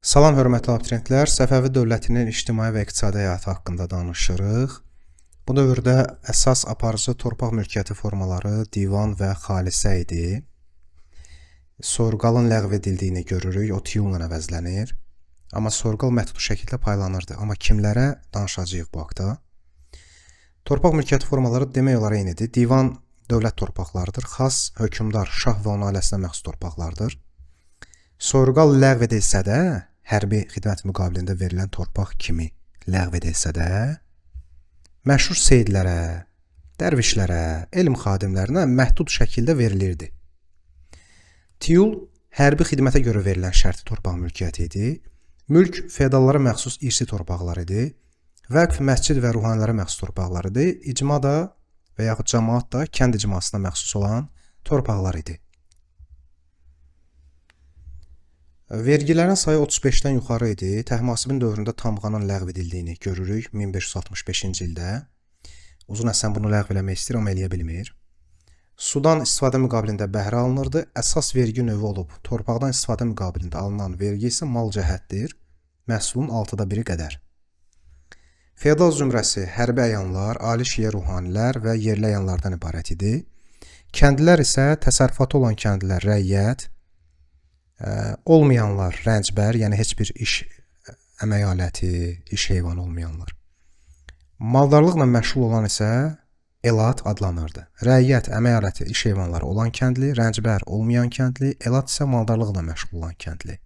Salam hörmətli abituriyentlər, Səfəvi dövlətinin ictimai və iqtisadi həyatı haqqında danışırıq. Bu dövrdə əsas aparıcı torpaq mülkiyyəti formaları divan və xalisə idi. Soyurqalın ləğv edildiyini görürük, o tiyunla əvəzlənir. Amma soyurqal məhdud şəkildə paylanırdı. Amma kimlərə danışacağıq bu haqda? Torpaq mülkiyyəti formaları demək olar eynidir. Divan dövlət torpaqlarıdır, xas hökmdar, şah və onun ailəsinə məxsus torpaqlardır. Soyurqal ləğv edilsə də, hərbi xidmət müqabilində verilən torpaq kimi ləğv edilsə də, məşhur seyidlərə, dərvişlərə, elm xadimlərinə məhdud şəkildə verilirdi. Tiyul hərbi xidmətə görə verilən şərti torpaq mülkiyyəti idi. Mülk feodallara məxsus irsi torpaqlar idi. Vəqf, məscid və ruhanilərə məxsus torpaqlar idi. İcma da və yaxud cəmaat da kənd icmasına məxsus olan torpaqlar idi. Vergilərin sayı 35-dən yuxarı idi. Təhmasibin dövründə tamğanın ləğv edildiyini görürük 1565-ci ildə. Uzun Həsən bunu ləğv eləmək istəyir, amma eləyə bilmir. Sudan istifadə müqabilində bəhrə alınırdı. Əsas vergi növü olub. Torpaqdan istifadə müqabilində alınan vergi isə mal cəhətdir. Məhsulun 6-da 1-i qədər. Feodal zümrəsi hərbi əyanlar, ali şiə ruhanilər və yerli əyanlardan ibarət idi. Kəndlilər isə təsərrüfatı olan kəndlilər rəiyyət, olmayanlar rəncbər, yəni heç bir iş əmək aləti, iş heyvanı olmayanlar. Maldarlıqla məşğul olan isə elat adlanırdı. Rəiyyət, əmək aləti, iş heyvanları olan kəndli, rəncbər olmayan kəndli, elat isə maldarlıqla məşğul olan kəndli.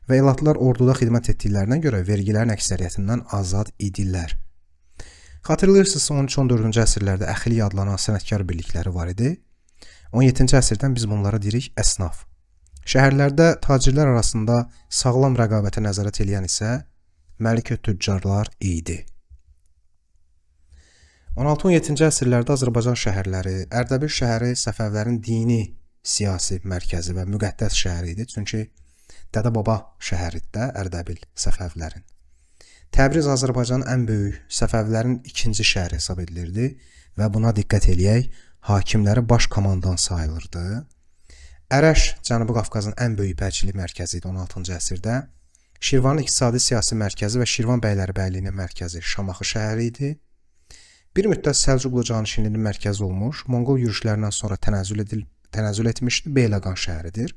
Və elatlar orduda xidmət etdiklərinə görə vergilərin əksəriyyətindən azad idilər. Xatırlayırsınız, 13-14-cü əsrlərdə əxliyə adlanan sənətkar birlikləri var idi. 17-ci əsrdən biz bunlara deyirik əsnaf. Şəhərlərdə tacirlər arasında sağlam rəqabətə nəzarət edən isə məlikə tüccarlar idi. 16-17-ci əsrlərdə Azərbaycan şəhərləri, Ərdəbil şəhəri Səfəvlərin dini, siyasi mərkəzi və müqəddəs şəhəri idi. Çünki Dədə-baba şəhəridir də Ərdəbil Səfəvlərin. Təbriz Azərbaycanın ən böyük, Səfəvlərin ikinci şəhəri hesab edilirdi və buna diqqət eləyək, hakimləri baş komandan sayılırdı. Ərəş Cənubi Qafqazın ən böyük bəyçilik mərkəzi idi 16-cı əsrdə. Şirvanın iqtisadi siyasi mərkəzi və Şirvan bəyləri bəyliyinin mərkəzi Şamaxı şəhəri idi. Bir müddət Səlcuqlu canişinliyinin mərkəzi olmuş, Monqol yürüşlərindən sonra tənəzzül etmişdi, Beyləqan şəhəridir.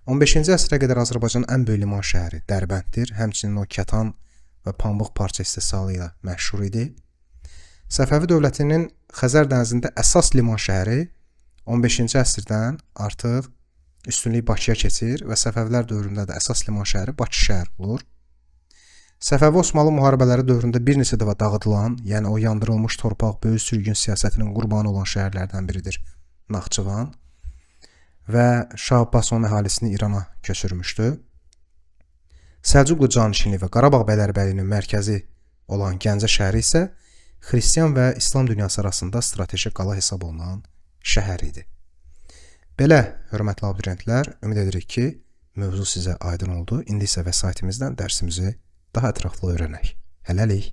15-ci əsrə qədər Azərbaycanın ən böyük liman şəhəri Dərbənddir, həmçinin o kətan və pambıq parça istehsalı ilə məşhur idi. Səfəvi dövlətinin Xəzər dənizində əsas liman şəhəri 15-ci əsrdən artıq üstünlük Bakıya keçir və Səfəvilər dövründə də əsas liman şəhəri Bakı şəhəri olur. Səfəvi Osmanlı müharibələri dövründə bir neçə dəfə dağıdılan, yəni o yandırılmış torpaq, böyük sürgün siyasətinin qurbanı olan şəhərlərdən biridir Naxçıvan və Şah Abbas onun əhalisini İrana köçürmüşdü. Səlcuqlu canişinliyi və Qarabağ bəylərbəliyinin mərkəzi olan Gəncə şəhəri isə xristian və İslam dünyası arasında strateji qala hesab olunan şəhər idi. Belə, hörmətli abituriyentlər, ümid edirik ki, mövzu sizə aydın oldu. İndi isə vəsaitimizdən dərsimizi daha ətraflı öyrənək. Hələlik.